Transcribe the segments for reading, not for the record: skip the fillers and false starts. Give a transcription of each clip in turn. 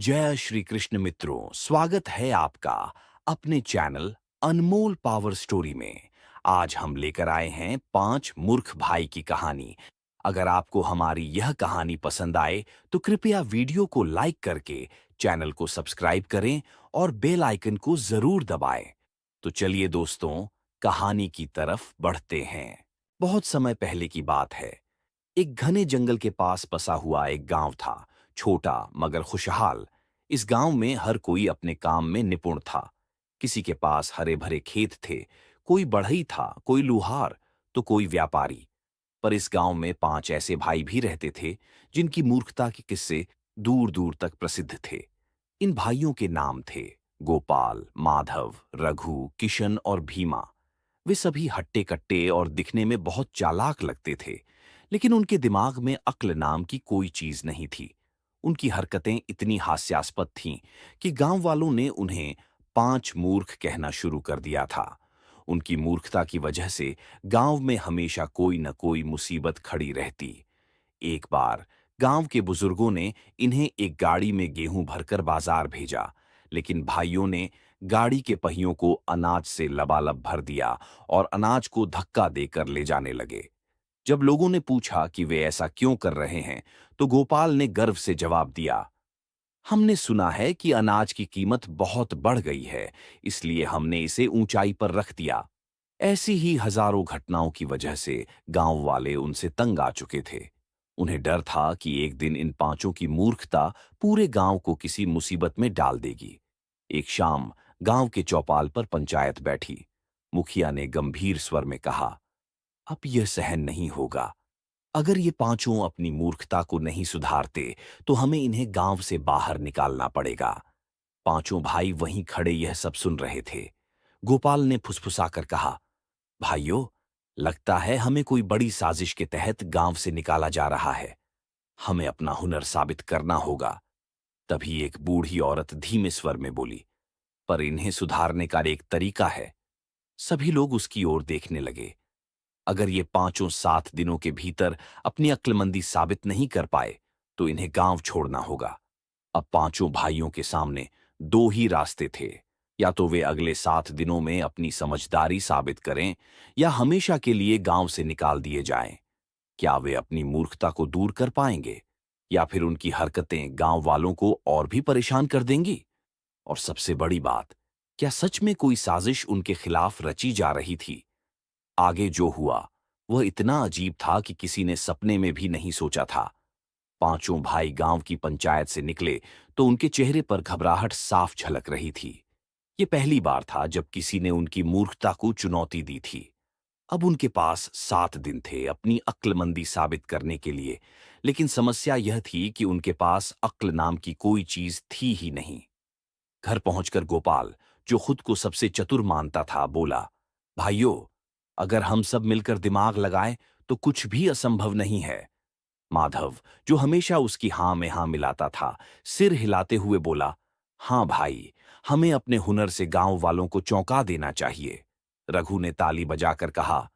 जय श्री कृष्ण मित्रों, स्वागत है आपका अपने चैनल अनमोल पावर स्टोरी में। आज हम लेकर आए हैं 5 मूर्ख भाई की कहानी। अगर आपको हमारी यह कहानी पसंद आए तो कृपया वीडियो को लाइक करके चैनल को सब्सक्राइब करें और बेल आइकन को जरूर दबाएं। तो चलिए दोस्तों, कहानी की तरफ बढ़ते हैं। बहुत समय पहले की बात है। एक घने जंगल के पास बसा हुआ एक गांव था, छोटा मगर खुशहाल। इस गांव में हर कोई अपने काम में निपुण था। किसी के पास हरे भरे खेत थे, कोई बढ़ई था, कोई लुहार, तो कोई व्यापारी। पर इस गांव में 5 ऐसे भाई भी रहते थे जिनकी मूर्खता के किस्से दूर दूर तक प्रसिद्ध थे। इन भाइयों के नाम थे गोपाल, माधव, रघु, किशन और भीमा। वे सभी हट्टे कट्टे और दिखने में बहुत चालाक लगते थे, लेकिन उनके दिमाग में अक्ल नाम की कोई चीज नहीं थी। उनकी हरकतें इतनी हास्यास्पद थीं कि गांव वालों ने उन्हें 5 मूर्ख कहना शुरू कर दिया था। उनकी मूर्खता की वजह से गांव में हमेशा कोई न कोई मुसीबत खड़ी रहती। एक बार गांव के बुजुर्गों ने इन्हें एक गाड़ी में गेहूं भरकर बाजार भेजा, लेकिन भाइयों ने गाड़ी के पहियों को अनाज से लबालब भर दिया और अनाज को धक्का देकर ले जाने लगे। जब लोगों ने पूछा कि वे ऐसा क्यों कर रहे हैं, तो गोपाल ने गर्व से जवाब दिया, हमने सुना है कि अनाज की कीमत बहुत बढ़ गई है, इसलिए हमने इसे ऊंचाई पर रख दिया। ऐसी ही हजारों घटनाओं की वजह से गांव वाले उनसे तंग आ चुके थे। उन्हें डर था कि एक दिन इन 5 की मूर्खता पूरे गांव को किसी मुसीबत में डाल देगी। एक शाम गांव के चौपाल पर पंचायत बैठी। मुखिया ने गंभीर स्वर में कहा, अब यह सहन नहीं होगा। अगर ये 5 अपनी मूर्खता को नहीं सुधारते तो हमें इन्हें गांव से बाहर निकालना पड़ेगा। 5 भाई वहीं खड़े यह सब सुन रहे थे। गोपाल ने फुसफुसाकर कहा, भाइयों, लगता है हमें कोई बड़ी साजिश के तहत गांव से निकाला जा रहा है। हमें अपना हुनर साबित करना होगा। तभी एक बूढ़ी औरत धीमे स्वर में बोली, पर इन्हें सुधारने का एक तरीका है। सभी लोग उसकी ओर देखने लगे। अगर ये 5 7 दिनों के भीतर अपनी अक्लमंदी साबित नहीं कर पाए तो इन्हें गांव छोड़ना होगा। अब 5 भाइयों के सामने 2 ही रास्ते थे। या तो वे अगले 7 दिनों में अपनी समझदारी साबित करें, या हमेशा के लिए गांव से निकाल दिए जाएं। क्या वे अपनी मूर्खता को दूर कर पाएंगे, या फिर उनकी हरकतें गांव वालों को और भी परेशान कर देंगी? और सबसे बड़ी बात, क्या सच में कोई साजिश उनके खिलाफ रची जा रही थी? आगे जो हुआ वह इतना अजीब था कि किसी ने सपने में भी नहीं सोचा था। 5 भाई गांव की पंचायत से निकले तो उनके चेहरे पर घबराहट साफ झलक रही थी। ये पहली बार था जब किसी ने उनकी मूर्खता को चुनौती दी थी। अब उनके पास 7 दिन थे अपनी अक्लमंदी साबित करने के लिए, लेकिन समस्या यह थी कि उनके पास अक्ल नाम की कोई चीज थी ही नहीं। घर पहुंचकर गोपाल, जो खुद को सबसे चतुर मानता था, बोला, भाइयों, अगर हम सब मिलकर दिमाग लगाएं तो कुछ भी असंभव नहीं है। माधव, जो हमेशा उसकी हां में हां मिलाता था, सिर हिलाते हुए बोला, हां भाई, हमें अपने हुनर से गांव वालों को चौंका देना चाहिए। रघु ने ताली बजाकर कहा,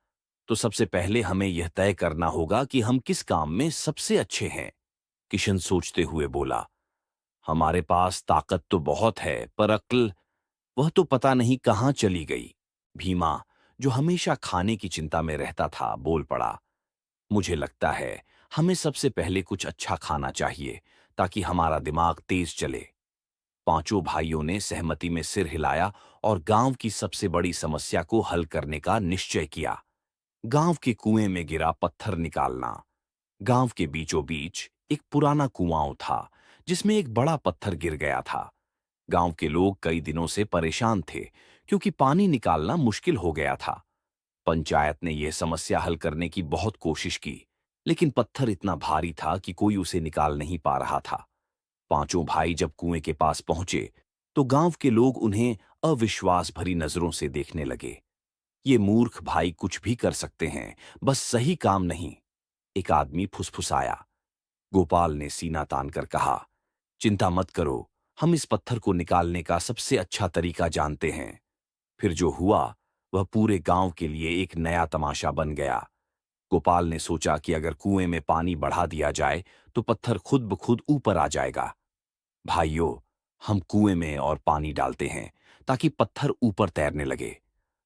तो सबसे पहले हमें यह तय करना होगा कि हम किस काम में सबसे अच्छे हैं। किशन सोचते हुए बोला, हमारे पास ताकत तो बहुत है, पर अक्ल, वह तो पता नहीं कहां चली गई। भीमा, जो हमेशा खाने की चिंता में रहता था, बोल पड़ा, मुझे लगता है हमें सबसे पहले कुछ अच्छा खाना चाहिए, ताकि हमारा दिमाग तेज चले। 5 भाइयों ने सहमति में सिर हिलाया और गांव की सबसे बड़ी समस्या को हल करने का निश्चय किया। गांव के कुएं में गिरा पत्थर निकालना। गांव के बीचों बीच एक पुराना कुआं था, जिसमें एक बड़ा पत्थर गिर गया था। गांव के लोग कई दिनों से परेशान थे, क्योंकि पानी निकालना मुश्किल हो गया था। पंचायत ने यह समस्या हल करने की बहुत कोशिश की, लेकिन पत्थर इतना भारी था कि कोई उसे निकाल नहीं पा रहा था। 5 भाई जब कुएं के पास पहुंचे तो गांव के लोग उन्हें अविश्वास भरी नजरों से देखने लगे। ये मूर्ख भाई कुछ भी कर सकते हैं, बस सही काम नहीं। एक आदमी फुसफुसाया। गोपाल ने सीना तानकर कहा, चिंता मत करो, हम इस पत्थर को निकालने का सबसे अच्छा तरीका जानते हैं। फिर जो हुआ वह पूरे गांव के लिए एक नया तमाशा बन गया। गोपाल ने सोचा कि अगर कुएं में पानी बढ़ा दिया जाए तो पत्थर खुद ब खुद ऊपर आ जाएगा। भाइयों, हम कुएं में और पानी डालते हैं ताकि पत्थर ऊपर तैरने लगे।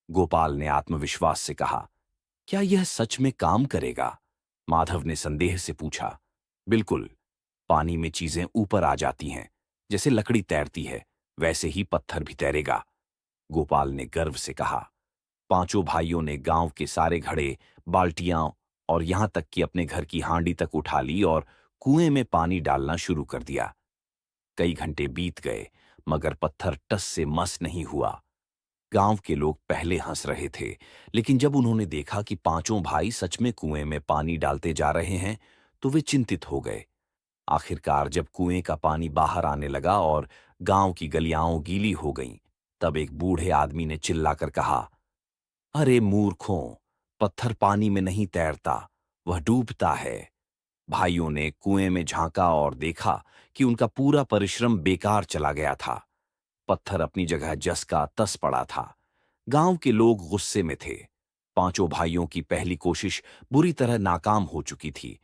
गोपाल ने आत्मविश्वास से कहा। क्या यह सच में काम करेगा? माधव ने संदेह से पूछा। बिल्कुल, पानी में चीजें ऊपर आ जाती हैं। जैसे लकड़ी तैरती है, वैसे ही पत्थर भी तैरेगा, गोपाल ने गर्व से कहा। पांचों भाइयों ने गांव के सारे घड़े, बाल्टियां और यहां तक कि अपने घर की हांडी तक उठा ली और कुएं में पानी डालना शुरू कर दिया। कई घंटे बीत गए, मगर पत्थर टस से मस नहीं हुआ। गांव के लोग पहले हंस रहे थे, लेकिन जब उन्होंने देखा कि पांचों भाई सच में कुएं में पानी डालते जा रहे हैं, तो वे चिंतित हो गए। आखिरकार जब कुएं का पानी बाहर आने लगा और गांव की गलियां गीली हो गईं, तब एक बूढ़े आदमी ने चिल्लाकर कहा, अरे मूर्खों, पत्थर पानी में नहीं तैरता, वह डूबता है। भाइयों ने कुएं में झांका और देखा कि उनका पूरा परिश्रम बेकार चला गया था। पत्थर अपनी जगह जस का तस पड़ा था। गांव के लोग गुस्से में थे। पांचों भाइयों की पहली कोशिश बुरी तरह नाकाम हो चुकी थी।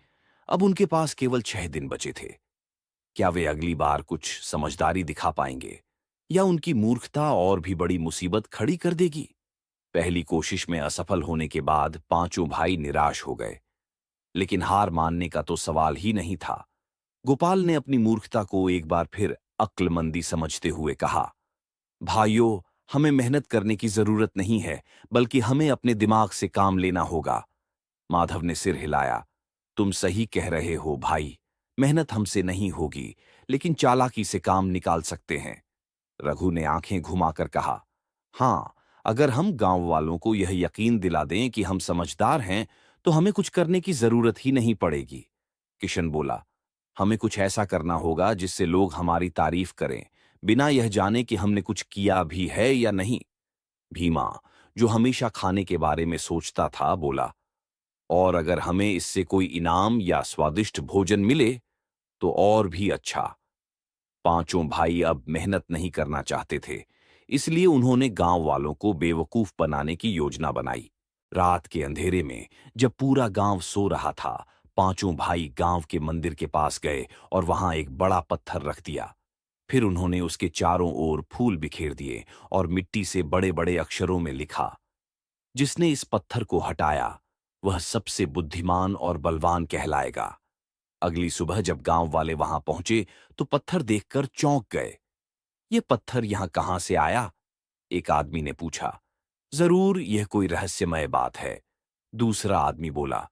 अब उनके पास केवल 6 दिन बचे थे। क्या वे अगली बार कुछ समझदारी दिखा पाएंगे, या उनकी मूर्खता और भी बड़ी मुसीबत खड़ी कर देगी? पहली कोशिश में असफल होने के बाद पांचों भाई निराश हो गए। लेकिन हार मानने का तो सवाल ही नहीं था। गोपाल ने अपनी मूर्खता को एक बार फिर अक्लमंदी समझते हुए कहा, भाइयों, हमें मेहनत करने की जरूरत नहीं है, बल्कि हमें अपने दिमाग से काम लेना होगा। माधव ने सिर हिलाया। तुम सही कह रहे हो भाई, मेहनत हमसे नहीं होगी, लेकिन चालाकी से काम निकाल सकते हैं। रघु ने आंखें घुमाकर कहा, हाँ, अगर हम गांव वालों को यह यकीन दिला दें कि हम समझदार हैं, तो हमें कुछ करने की जरूरत ही नहीं पड़ेगी। किशन बोला, हमें कुछ ऐसा करना होगा जिससे लोग हमारी तारीफ करें, बिना यह जाने कि हमने कुछ किया भी है या नहीं। भीमा, जो हमेशा खाने के बारे में सोचता था, बोला, और अगर हमें इससे कोई इनाम या स्वादिष्ट भोजन मिले तो और भी अच्छा। पांचों भाई अब मेहनत नहीं करना चाहते थे, इसलिए उन्होंने गांव वालों को बेवकूफ बनाने की योजना बनाई। रात के अंधेरे में जब पूरा गांव सो रहा था, पांचों भाई गांव के मंदिर के पास गए और वहां एक बड़ा पत्थर रख दिया। फिर उन्होंने उसके चारों ओर फूल बिखेर दिए और मिट्टी से बड़े बड़े अक्षरों में लिखा, जिसने इस पत्थर को हटाया वह सबसे बुद्धिमान और बलवान कहलाएगा। अगली सुबह जब गांव वाले वहां पहुंचे तो पत्थर देखकर चौंक गए। ये पत्थर यहां कहां से आया? एक आदमी ने पूछा। जरूर यह कोई रहस्यमय बात है, दूसरा आदमी बोला।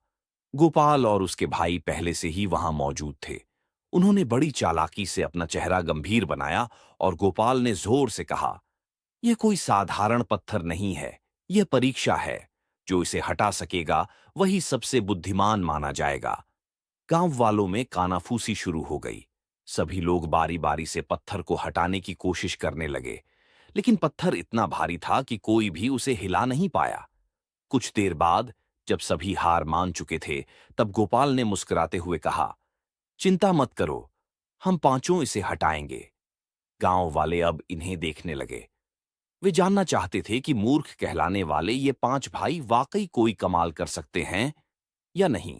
गोपाल और उसके भाई पहले से ही वहां मौजूद थे। उन्होंने बड़ी चालाकी से अपना चेहरा गंभीर बनाया और गोपाल ने जोर से कहा, यह कोई साधारण पत्थर नहीं है, यह परीक्षा है। जो इसे हटा सकेगा वही सबसे बुद्धिमान माना जाएगा। गांव वालों में कानाफूसी शुरू हो गई। सभी लोग बारी बारी से पत्थर को हटाने की कोशिश करने लगे, लेकिन पत्थर इतना भारी था कि कोई भी उसे हिला नहीं पाया। कुछ देर बाद जब सभी हार मान चुके थे, तब गोपाल ने मुस्कुराते हुए कहा, चिंता मत करो, हम पांचों इसे हटाएंगे। गांव वाले अब इन्हें देखने लगे। वे जानना चाहते थे कि मूर्ख कहलाने वाले ये 5 भाई वाकई कोई कमाल कर सकते हैं या नहीं।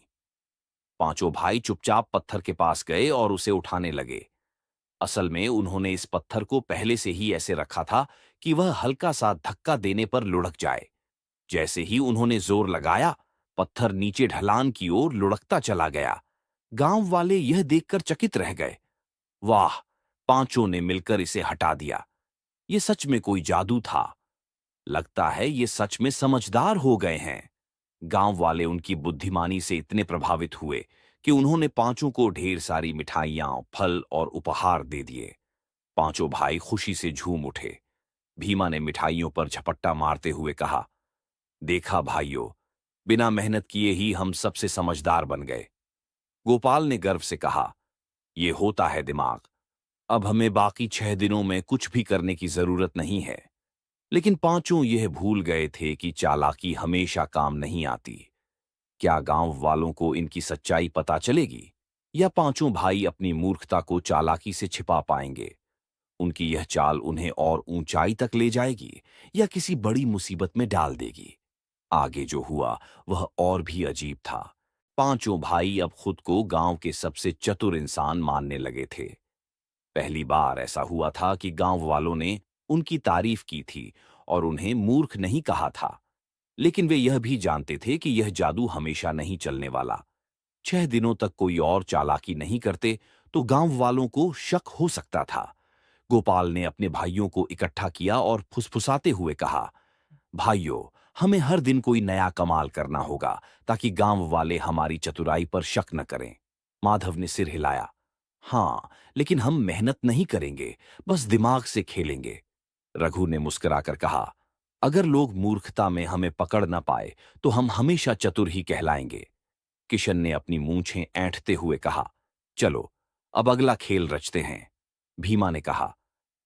पांचों भाई चुपचाप पत्थर के पास गए और उसे उठाने लगे। असल में उन्होंने इस पत्थर को पहले से ही ऐसे रखा था कि वह हल्का सा धक्का देने पर लुढ़क जाए। जैसे ही उन्होंने जोर लगाया, पत्थर नीचे ढलान की ओर लुढ़कता चला गया। गांव वाले यह देखकर चकित रह गए। वाह! पांचों ने मिलकर इसे हटा दिया। ये सच में कोई जादू था। लगता है ये सच में समझदार हो गए हैं। गांव वाले उनकी बुद्धिमानी से इतने प्रभावित हुए कि उन्होंने पांचों को ढेर सारी मिठाइयां, फल और उपहार दे दिए। पांचों भाई खुशी से झूम उठे। भीमा ने मिठाइयों पर झपट्टा मारते हुए कहा, देखा भाइयों, बिना मेहनत किए ही हम सबसे समझदार बन गए। गोपाल ने गर्व से कहा, यह होता है दिमाग। अब हमें बाकी 6 दिनों में कुछ भी करने की जरूरत नहीं है। लेकिन पांचों यह भूल गए थे कि चालाकी हमेशा काम नहीं आती। क्या गांव वालों को इनकी सच्चाई पता चलेगी, या पांचों भाई अपनी मूर्खता को चालाकी से छिपा पाएंगे? उनकी यह चाल उन्हें और ऊंचाई तक ले जाएगी या किसी बड़ी मुसीबत में डाल देगी? आगे जो हुआ वह और भी अजीब था। पांचों भाई अब खुद को गांव के सबसे चतुर इंसान मानने लगे थे। पहली बार ऐसा हुआ था कि गांव वालों ने उनकी तारीफ की थी और उन्हें मूर्ख नहीं कहा था। लेकिन वे यह भी जानते थे कि यह जादू हमेशा नहीं चलने वाला। 6 दिनों तक कोई और चालाकी नहीं करते तो गांव वालों को शक हो सकता था। गोपाल ने अपने भाइयों को इकट्ठा किया और फुसफुसाते हुए कहा, भाइयों, हमें हर दिन कोई नया कमाल करना होगा ताकि गांव वाले हमारी चतुराई पर शक न करें। माधव ने सिर हिलाया। हाँ, लेकिन हम मेहनत नहीं करेंगे, बस दिमाग से खेलेंगे। रघु ने मुस्कुराकर कहा, अगर लोग मूर्खता में हमें पकड़ न पाए तो हम हमेशा चतुर ही कहलाएंगे। किशन ने अपनी मूंछें ऐंठते हुए कहा, चलो अब अगला खेल रचते हैं। भीमा ने कहा,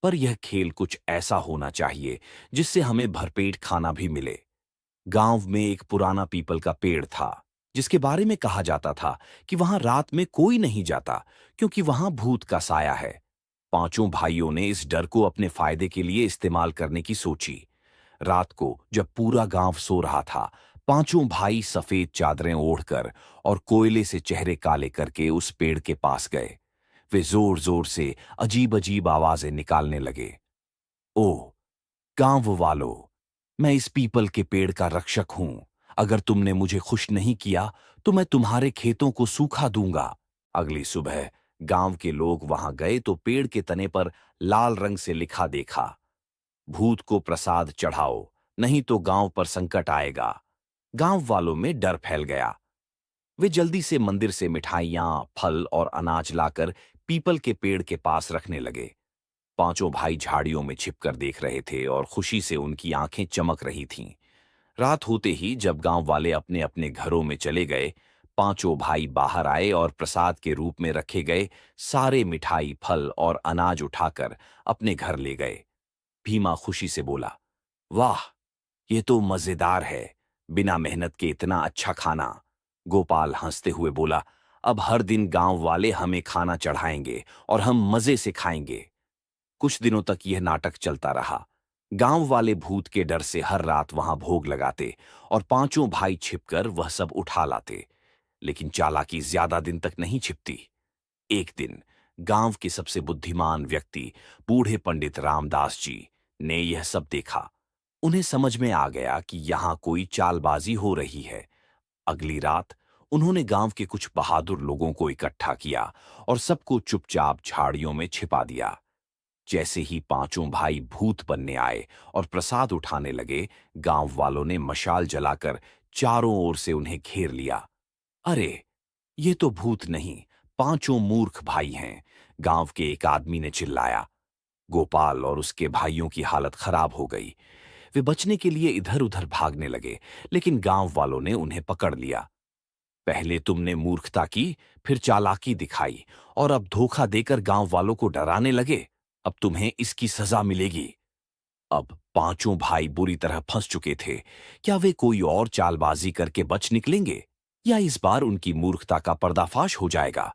पर यह खेल कुछ ऐसा होना चाहिए जिससे हमें भरपेट खाना भी मिले। गांव में एक पुराना पीपल का पेड़ था जिसके बारे में कहा जाता था कि वहां रात में कोई नहीं जाता क्योंकि वहां भूत का साया है। पांचों भाइयों ने इस डर को अपने फायदे के लिए इस्तेमाल करने की सोची। रात को जब पूरा गांव सो रहा था, पांचों भाई सफेद चादरें ओढ़कर और कोयले से चेहरे काले करके उस पेड़ के पास गए। वे जोर जोर से अजीब अजीब आवाजें निकालने लगे। ओह, गांव वालों, मैं इस पीपल के पेड़ का रक्षक हूं। अगर तुमने मुझे खुश नहीं किया तो मैं तुम्हारे खेतों को सूखा दूंगा। अगली सुबह गांव के लोग वहां गए तो पेड़ के तने पर लाल रंग से लिखा देखा, भूत को प्रसाद चढ़ाओ, नहीं तो गांव पर संकट आएगा। गांव वालों में डर फैल गया। वे जल्दी से मंदिर से मिठाइयां, फल और अनाज लाकर पीपल के पेड़ के पास रखने लगे। पांचों भाई झाड़ियों में छिपकर देख रहे थे और खुशी से उनकी आंखें चमक रही थीं। रात होते ही जब गांव वाले अपने अपने घरों में चले गए, पांचों भाई बाहर आए और प्रसाद के रूप में रखे गए सारे मिठाई, फल और अनाज उठाकर अपने घर ले गए। भीमा खुशी से बोला, वाह, ये तो मजेदार है, बिना मेहनत के इतना अच्छा खाना। गोपाल हंसते हुए बोला, अब हर दिन गांव वाले हमें खाना चढ़ाएंगे और हम मजे से खाएंगे। कुछ दिनों तक यह नाटक चलता रहा। गांव वाले भूत के डर से हर रात वहां भोग लगाते और पांचों भाई छिपकर वह सब उठा लाते। लेकिन चालाकी ज्यादा दिन तक नहीं छिपती। एक दिन गांव के सबसे बुद्धिमान व्यक्ति बूढ़े पंडित रामदास जी ने यह सब देखा। उन्हें समझ में आ गया कि यहां कोई चालबाजी हो रही है। अगली रात उन्होंने गांव के कुछ बहादुर लोगों को इकट्ठा किया और सबको चुपचाप झाड़ियों में छिपा दिया। जैसे ही पांचों भाई भूत बनने आए और प्रसाद उठाने लगे, गांव वालों ने मशाल जलाकर चारों ओर से उन्हें घेर लिया। अरे, ये तो भूत नहीं, पांचों मूर्ख भाई हैं, गांव के एक आदमी ने चिल्लाया। गोपाल और उसके भाइयों की हालत खराब हो गई। वे बचने के लिए इधर उधर भागने लगे, लेकिन गांव वालों ने उन्हें पकड़ लिया। पहले तुमने मूर्खता की, फिर चालाकी दिखाई और अब धोखा देकर गांव वालों को डराने लगे। अब तुम्हें इसकी सजा मिलेगी। अब पांचों भाई बुरी तरह फंस चुके थे। क्या वे कोई और चालबाजी करके बच निकलेंगे या इस बार उनकी मूर्खता का पर्दाफाश हो जाएगा?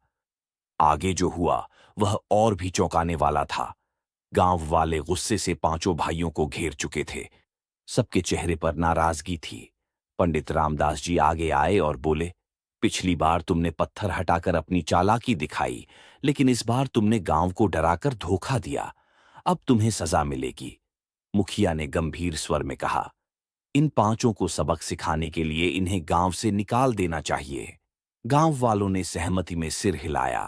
आगे जो हुआ वह और भी चौंकाने वाला था। गांव वाले गुस्से से पांचों भाइयों को घेर चुके थे। सबके चेहरे पर नाराजगी थी। पंडित रामदास जी आगे आए और बोले, पिछली बार तुमने पत्थर हटाकर अपनी चालाकी दिखाई, लेकिन इस बार तुमने गांव को डराकर धोखा दिया। अब तुम्हें सजा मिलेगी। मुखिया ने गंभीर स्वर में कहा, इन पांचों को सबक सिखाने के लिए इन्हें गांव से निकाल देना चाहिए। गांव वालों ने सहमति में सिर हिलाया।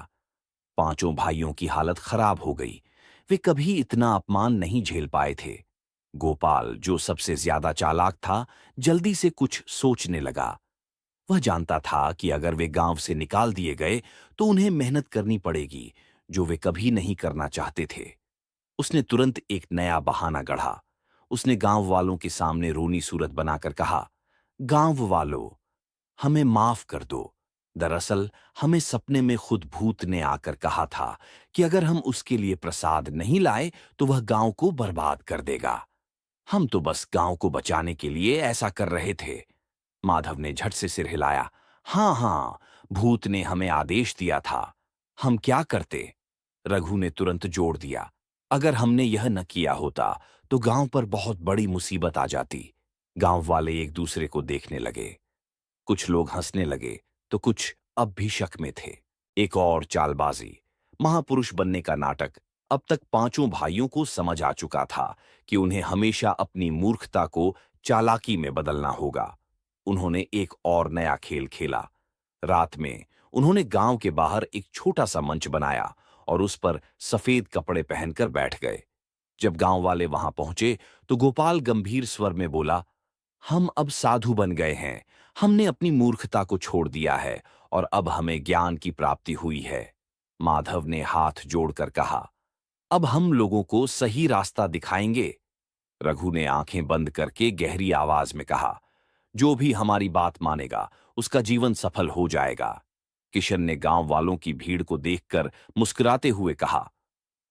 पांचों भाइयों की हालत खराब हो गई। वे कभी इतना अपमान नहीं झेल पाए थे। गोपाल, जो सबसे ज्यादा चालाक था, जल्दी से कुछ सोचने लगा। वह जानता था कि अगर वे गांव से निकाल दिए गए तो उन्हें मेहनत करनी पड़ेगी, जो वे कभी नहीं करना चाहते थे। उसने तुरंत एक नया बहाना गढ़ा। उसने गांव वालों के सामने रोनी सूरत बनाकर कहा, गांव वालों, हमें माफ कर दो। दरअसल हमें सपने में खुद भूत ने आकर कहा था कि अगर हम उसके लिए प्रसाद नहीं लाए तो वह गांव को बर्बाद कर देगा। हम तो बस गांव को बचाने के लिए ऐसा कर रहे थे। माधव ने झट से सिर हिलाया। हाँ हाँ, भूत ने हमें आदेश दिया था। हम क्या करते? रघु ने तुरंत जोड़ दिया, अगर हमने यह न किया होता तो गांव पर बहुत बड़ी मुसीबत आ जाती। गांव वाले एक दूसरे को देखने लगे। कुछ लोग हंसने लगे तो कुछ अब भी शक में थे। एक और चालबाजी, महापुरुष बनने का नाटक अब तक पांचों भाइयों को समझ आ चुका था कि उन्हें हमेशा अपनी मूर्खता को चालाकी में बदलना होगा। उन्होंने एक और नया खेल खेला। रात में उन्होंने गांव के बाहर एक छोटा सा मंच बनाया और उस पर सफेद कपड़े पहनकर बैठ गए। जब गांव वाले वहां पहुंचे तो गोपाल गंभीर स्वर में बोला, हम अब साधु बन गए हैं। हमने अपनी मूर्खता को छोड़ दिया है और अब हमें ज्ञान की प्राप्ति हुई है। माधव ने हाथ जोड़कर कहा, अब हम लोगों को सही रास्ता दिखाएंगे। रघु ने आंखें बंद करके गहरी आवाज में कहा, जो भी हमारी बात मानेगा उसका जीवन सफल हो जाएगा। किशन ने गांव वालों की भीड़ को देखकर मुस्कुराते हुए कहा,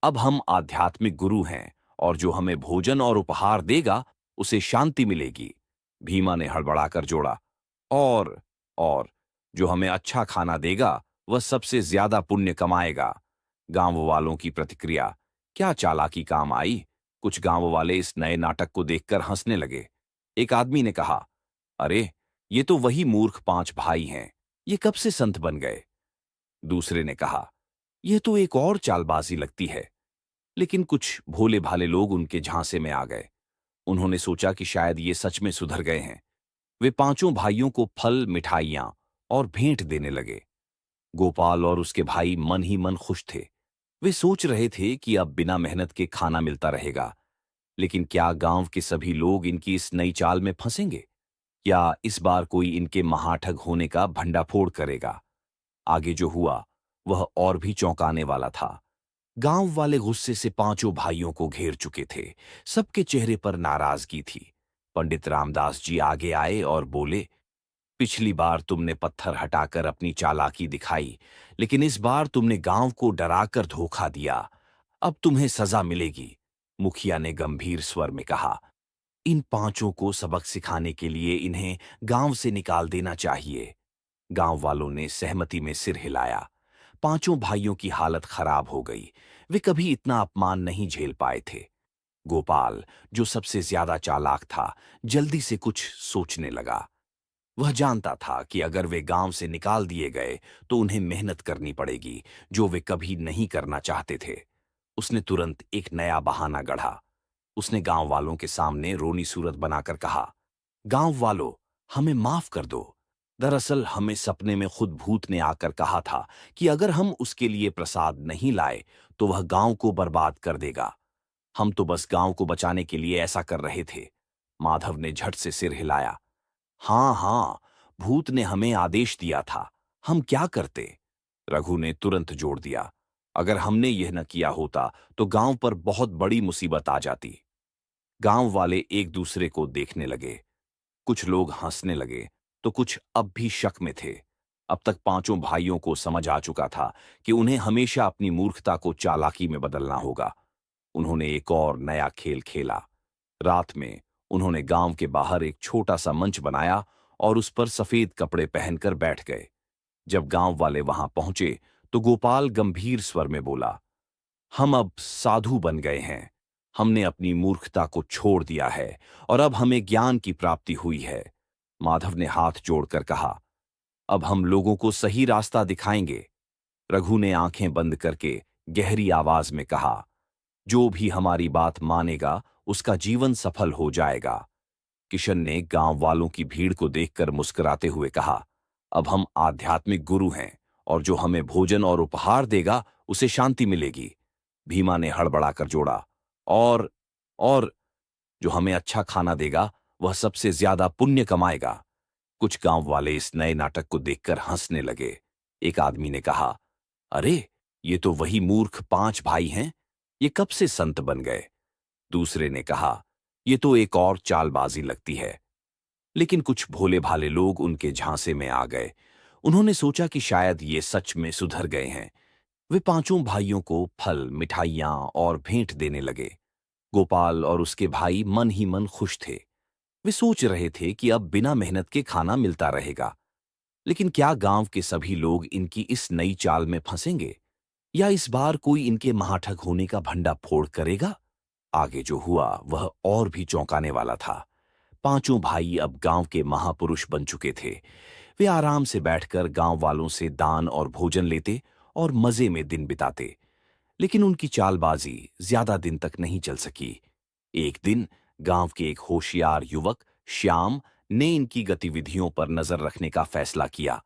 अब हम आध्यात्मिक गुरु हैं और जो हमें भोजन और उपहार देगा उसे शांति मिलेगी। भीमा ने हड़बड़ाकर जोड़ा, और और जो हमें अच्छा खाना देगा वह सबसे ज्यादा पुण्य कमाएगा। गांव वालों की प्रतिक्रिया क्या चालाकी काम आई। कुछ गांव वाले इस नए नाटक को देखकर हंसने लगे। एक आदमी ने कहा, अरे ये तो वही मूर्ख पांच भाई हैं, ये कब से संत बन गए। दूसरे ने कहा, यह तो एक और चालबाजी लगती है। लेकिन कुछ भोले भाले लोग उनके झांसे में आ गए। उन्होंने सोचा कि शायद ये सच में सुधर गए हैं। वे पांचों भाइयों को फल, मिठाइयां और भेंट देने लगे। गोपाल और उसके भाई मन ही मन खुश थे। वे सोच रहे थे कि अब बिना मेहनत के खाना मिलता रहेगा। लेकिन क्या गांव के सभी लोग इनकी इस नई चाल में फंसेंगे, या इस बार कोई इनके महाठग होने का भंडाफोड़ करेगा। आगे जो हुआ वह और भी चौंकाने वाला था। गांव वाले गुस्से से पांचों भाइयों को घेर चुके थे। सबके चेहरे पर नाराजगी थी। पंडित रामदास जी आगे आए और बोले, पिछली बार तुमने पत्थर हटाकर अपनी चालाकी दिखाई, लेकिन इस बार तुमने गांव को डराकर धोखा दिया। अब तुम्हें सजा मिलेगी। मुखिया ने गंभीर स्वर में कहा, इन पांचों को सबक सिखाने के लिए इन्हें गांव से निकाल देना चाहिए। गांव वालों ने सहमति में सिर हिलाया। पांचों भाइयों की हालत खराब हो गई। वे कभी इतना अपमान नहीं झेल पाए थे। गोपाल, जो सबसे ज्यादा चालाक था, जल्दी से कुछ सोचने लगा। वह जानता था कि अगर वे गांव से निकाल दिए गए तो उन्हें मेहनत करनी पड़ेगी, जो वे कभी नहीं करना चाहते थे। उसने तुरंत एक नया बहाना गढ़ा। उसने गांव वालों के सामने रोनी सूरत बनाकर कहा, गांव वालों, हमें माफ कर दो। दरअसल हमें सपने में खुद भूत ने आकर कहा था कि अगर हम उसके लिए प्रसाद नहीं लाए तो वह गांव को बर्बाद कर देगा। हम तो बस गांव को बचाने के लिए ऐसा कर रहे थे। माधव ने झट से सिर हिलाया। हाँ हाँ, भूत ने हमें आदेश दिया था, हम क्या करते। रघु ने तुरंत जोड़ दिया, अगर हमने यह न किया होता तो गांव पर बहुत बड़ी मुसीबत आ जाती। गांव वाले एक दूसरे को देखने लगे। कुछ लोग हंसने लगे तो कुछ अब भी शक में थे। अब तक पांचों भाइयों को समझ आ चुका था कि उन्हें हमेशा अपनी मूर्खता को चालाकी में बदलना होगा। उन्होंने एक और नया खेल खेला। रात में उन्होंने गांव के बाहर एक छोटा सा मंच बनाया और उस पर सफेद कपड़े पहनकर बैठ गए। जब गांव वाले वहां पहुंचे तो गोपाल गंभीर स्वर में बोला, हम अब साधु बन गए हैं। हमने अपनी मूर्खता को छोड़ दिया है और अब हमें ज्ञान की प्राप्ति हुई है। माधव ने हाथ जोड़कर कहा, अब हम लोगों को सही रास्ता दिखाएंगे। रघु ने आंखें बंद करके गहरी आवाज में कहा, जो भी हमारी बात मानेगा उसका जीवन सफल हो जाएगा। किशन ने गांव वालों की भीड़ को देखकर मुस्कुराते हुए कहा, अब हम आध्यात्मिक गुरु हैं और जो हमें भोजन और उपहार देगा उसे शांति मिलेगी। भीमा ने हड़बड़ाकर जोड़ा, और जो हमें अच्छा खाना देगा वह सबसे ज्यादा पुण्य कमाएगा। कुछ गांव वाले इस नए नाटक को देखकर हंसने लगे। एक आदमी ने कहा, अरे ये तो वही मूर्ख पांच भाई हैं, ये कब से संत बन गए। दूसरे ने कहा, ये तो एक और चालबाजी लगती है। लेकिन कुछ भोले भाले लोग उनके झांसे में आ गए। उन्होंने सोचा कि शायद ये सच में सुधर गए हैं। वे पांचों भाइयों को फल, मिठाइयां और भेंट देने लगे। गोपाल और उसके भाई मन ही मन खुश थे। वे सोच रहे थे कि अब बिना मेहनत के खाना मिलता रहेगा। लेकिन क्या गांव के सभी लोग इनकी इस नई चाल में फंसेंगे, या इस बार कोई इनके महाठग होने का भंडाफोड़ करेगा। आगे जो हुआ वह और भी चौंकाने वाला था। पांचों भाई अब गांव के महापुरुष बन चुके थे। वे आराम से बैठकर गांव वालों से दान और भोजन लेते और मजे में दिन बिताते। लेकिन उनकी चालबाजी ज्यादा दिन तक नहीं चल सकी। एक दिन गांव के एक होशियार युवक श्याम ने इनकी गतिविधियों पर नजर रखने का फैसला किया।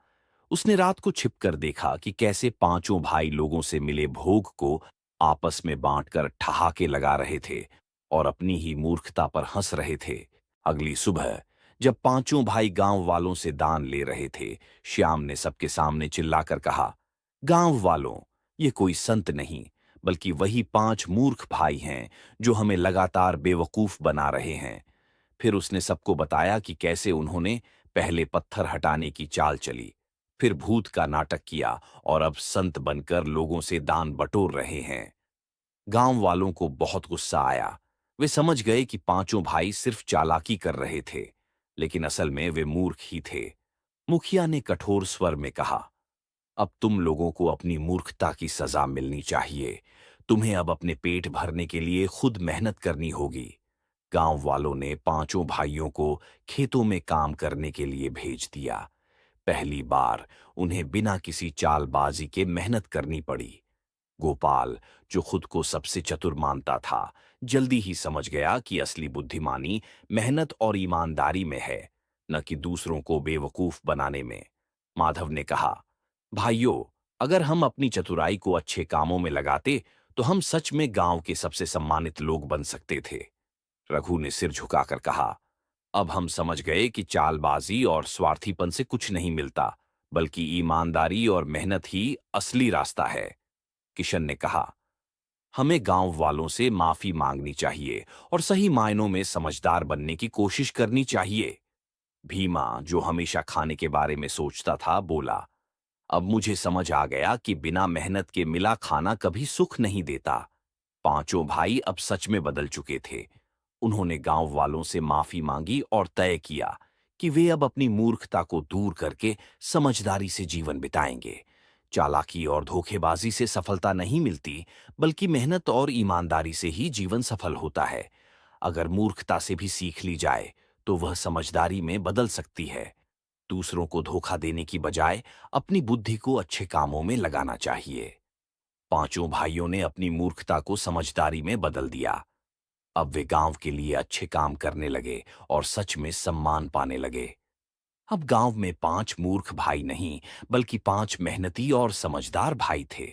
उसने रात को छिपकर देखा कि कैसे पांचों भाई लोगों से मिले भोग को आपस में बांटकर ठहाके लगा रहे थे और अपनी ही मूर्खता पर हंस रहे थे। अगली सुबह जब पांचों भाई गांव वालों से दान ले रहे थे, श्याम ने सबके सामने चिल्लाकर कहा, गांव वालों, ये कोई संत नहीं, बल्कि वही पांच मूर्ख भाई हैं जो हमें लगातार बेवकूफ बना रहे हैं। फिर उसने सबको बताया कि कैसे उन्होंने पहले पत्थर हटाने की चाल चली, फिर भूत का नाटक किया और अब संत बनकर लोगों से दान बटोर रहे हैं। गांव वालों को बहुत गुस्सा आया। वे समझ गए कि पांचों भाई सिर्फ चालाकी कर रहे थे, लेकिन असल में वे मूर्ख ही थे। मुखिया ने कठोर स्वर में कहा, अब तुम लोगों को अपनी मूर्खता की सजा मिलनी चाहिए। तुम्हें अब अपने पेट भरने के लिए खुद मेहनत करनी होगी। गांव वालों ने पांचों भाइयों को खेतों में काम करने के लिए भेज दिया। पहली बार उन्हें बिना किसी चालबाजी के मेहनत करनी पड़ी। गोपाल, जो खुद को सबसे चतुर मानता था, जल्दी ही समझ गया कि असली बुद्धिमानी मेहनत और ईमानदारी में है, न कि दूसरों को बेवकूफ बनाने में। माधव ने कहा, भाइयों, अगर हम अपनी चतुराई को अच्छे कामों में लगाते तो हम सच में गांव के सबसे सम्मानित लोग बन सकते थे। रघु ने सिर झुकाकर कहा, अब हम समझ गए कि चालबाजी और स्वार्थीपन से कुछ नहीं मिलता, बल्कि ईमानदारी और मेहनत ही असली रास्ता है। किशन ने कहा, हमें गांव वालों से माफी मांगनी चाहिए और सही मायनों में समझदार बनने की कोशिश करनी चाहिए। भीमा, जो हमेशा खाने के बारे में सोचता था, बोला, अब मुझे समझ आ गया कि बिना मेहनत के मिला खाना कभी सुख नहीं देता। पांचों भाई अब सच में बदल चुके थे। उन्होंने गांव वालों से माफी मांगी और तय किया कि वे अब अपनी मूर्खता को दूर करके समझदारी से जीवन बिताएंगे। चालाकी और धोखेबाजी से सफलता नहीं मिलती, बल्कि मेहनत और ईमानदारी से ही जीवन सफल होता है। अगर मूर्खता से भी सीख ली जाए तो वह समझदारी में बदल सकती है। दूसरों को धोखा देने की बजाय अपनी बुद्धि को अच्छे कामों में लगाना चाहिए। पांचों भाइयों ने अपनी मूर्खता को समझदारी में बदल दिया। अब वे गांव के लिए अच्छे काम करने लगे और सच में सम्मान पाने लगे। अब गांव में पांच मूर्ख भाई नहीं, बल्कि पांच मेहनती और समझदार भाई थे।